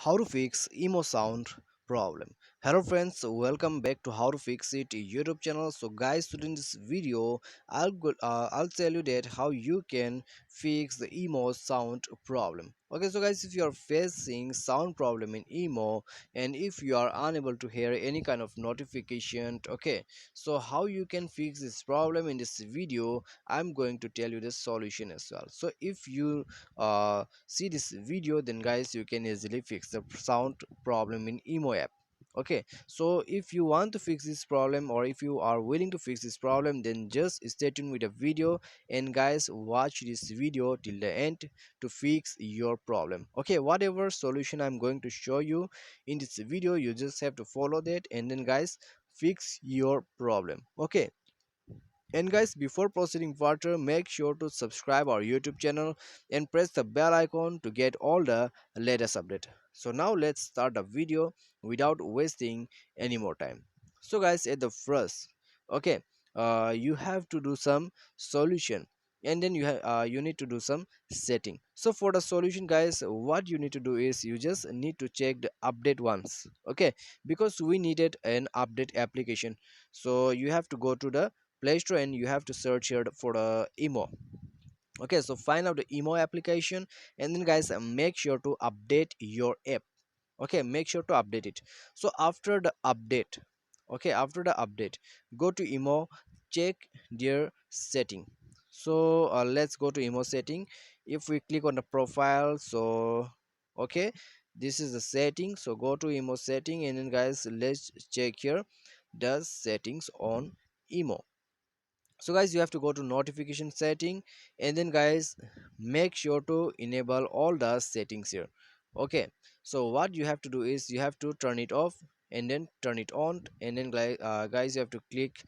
How to fix emo sound problem. Hello friends, welcome back to How to Fix It YouTube channel. So guys, today in this video I'll tell you that how you can fix the emo sound problem. Okay, so guys, if you are facing sound problem in emo and if you are unable to hear any kind of notification, okay, so how you can fix this problem in this video, I'm going to tell you the solution as well. So if you see this video, then guys you can easily fix the sound problem in emo app. Okay, so if you want to fix this problem or if you are willing to fix this problem, then just stay tuned with the video and guys watch this video till the end to fix your problem. Okay, whatever solution I'm going to show you in this video, you just have to follow that and then guys fix your problem. Okay, and guys, before proceeding further, make sure to subscribe our YouTube channel and press the bell icon to get all the latest update. So now let's start the video without wasting any more time. So guys, at the first, okay, you have to do some solution and then you need to do some setting. So for the solution guys, what you need to do is you just need to check the update once. Okay, because we needed an update application, so you have to go to the Play Store and you have to search here for the emo. Okay, so find out the emo application and then guys make sure to update your app. Okay, make sure to update it. So after the update, okay, after the update, go to emo, check their setting. So let's go to emo setting. If we click on the profile, so okay, this is the setting. So go to emo setting and then guys let's check here the settings on emo. So guys, you have to go to notification setting and then guys make sure to enable all the settings here. Okay, so what you have to do is you have to turn it off and then turn it on and then guys you have to click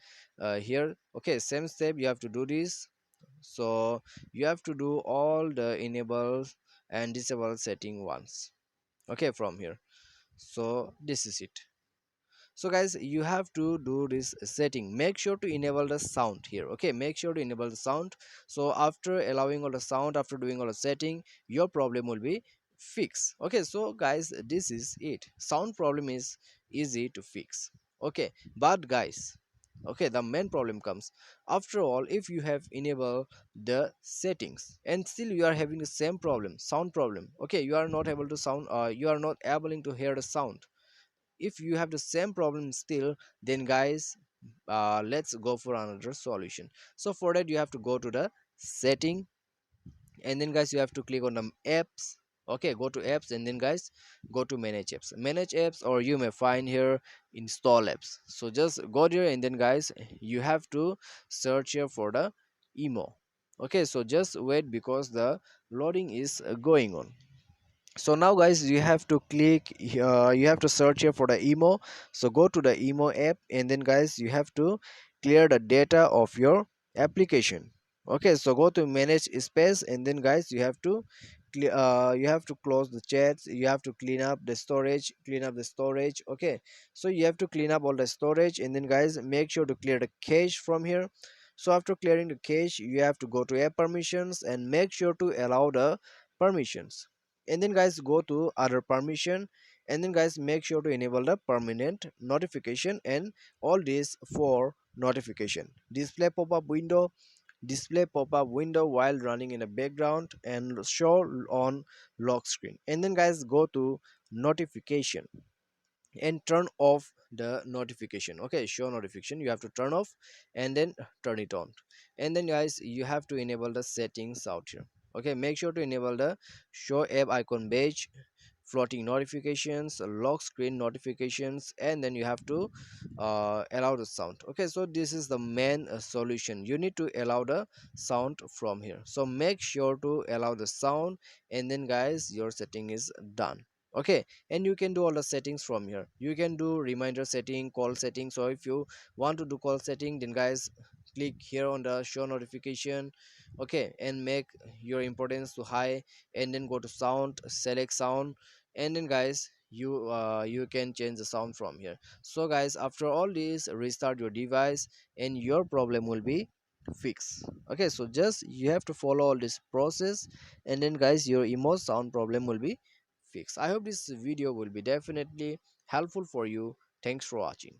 here. Okay, same step you have to do this. So you have to do all the enable and disable setting once. Okay, from here. So this is it. So guys, you have to do this setting. Make sure to enable the sound here. Okay, make sure to enable the sound. So after allowing all the sound, after doing all the setting, your problem will be fixed. Okay, so guys, this is it. Sound problem is easy to fix. Okay, but guys, okay, the main problem comes after all. If you have enabled the settings and still you are having the same problem, sound problem, okay, you are not able to sound, you are not able to hear the sound. If you have the same problem still, then guys let's go for another solution. So for that you have to go to the setting and then guys you have to click on the apps. Okay, go to apps and then guys go to manage apps, or you may find here install apps. So just go there and then guys you have to search here for the emo. Okay, so just wait because the loading is going on. So now guys you have to click you have to search here for the emo. So go to the emo app and then guys you have to clear the data of your application. Okay, so go to manage space and then guys you have to you have to close the chats, you have to clean up the storage. Okay, so you have to clean up all the storage and then guys make sure to clear the cache from here. So after clearing the cache you have to go to app permissions and make sure to allow the permissions and then guys go to other permission and then guys make sure to enable the permanent notification and all this for notification. Display pop-up window while running in the background and show on lock screen and then guys go to notification and turn off the notification. Okay, show notification you have to turn off and then turn it on and then guys you have to enable the settings out here. Okay, make sure to enable the show app icon badge, floating notifications, lock screen notifications, and then you have to allow the sound. Okay, so this is the main solution. You need to allow the sound from here. So make sure to allow the sound and then guys your setting is done. Okay, and you can do all the settings from here. You can do reminder setting, call setting. So if you want to do call setting, then guys click here on the show notification. Okay, and make your importance to high and then go to sound, select sound and then guys you can change the sound from here. So guys after all this restart your device and your problem will be fixed. Okay, so just you have to follow all this process and then guys your emo sound problem will be fix. I hope this video will be definitely helpful for you. Thanks for watching.